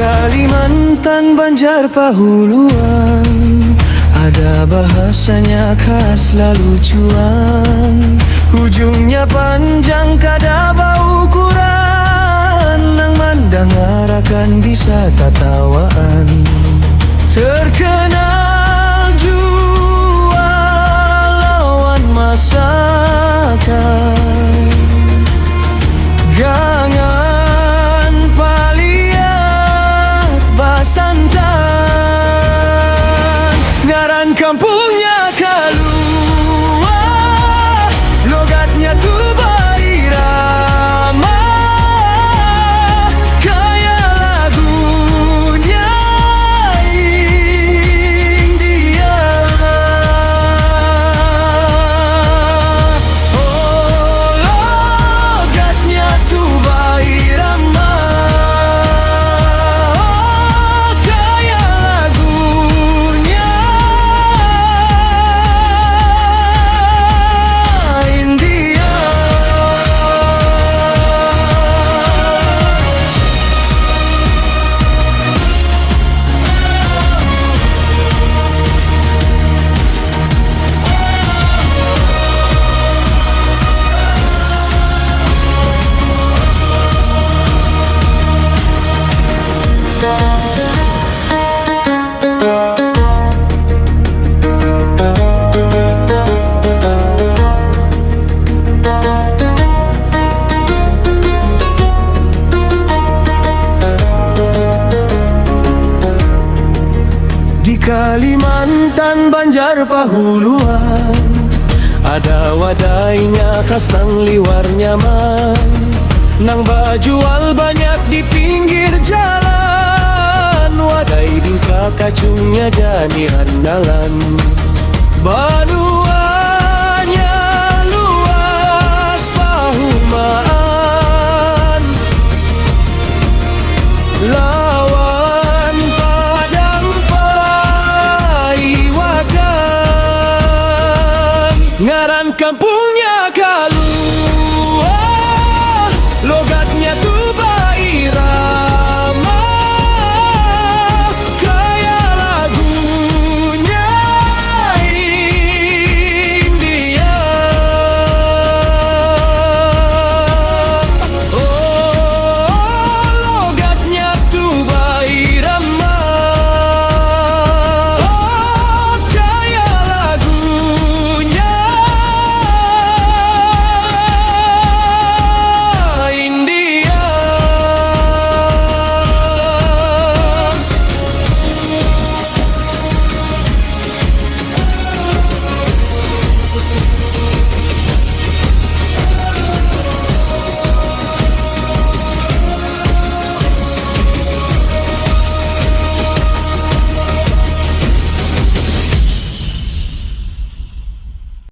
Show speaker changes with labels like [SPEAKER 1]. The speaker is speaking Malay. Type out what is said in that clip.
[SPEAKER 1] Kalimantan Banjar Pahuluan ada bahasanya khas lalu cuan, ujungnya panjang kada bau ukuran, nang mandang arakan bisa tatawaan. Terkenal jual lawan masakan, gangan paliat basantan, ngaran kampungnya Kalua, logatnya tuh bairama, kaya lagunya India. Oh, logatnya tuh bairama, oh, kaya lagunya India. Di Kalimantan Banjar Pahuluan ada wadainya khas nang liwar nyaman, nang bajual banyak di pinggir jalan, wadai dingka kacungnya jadi andalan. Banuanya luas pahumaan, lawan padang paiwagan, ngaran kampung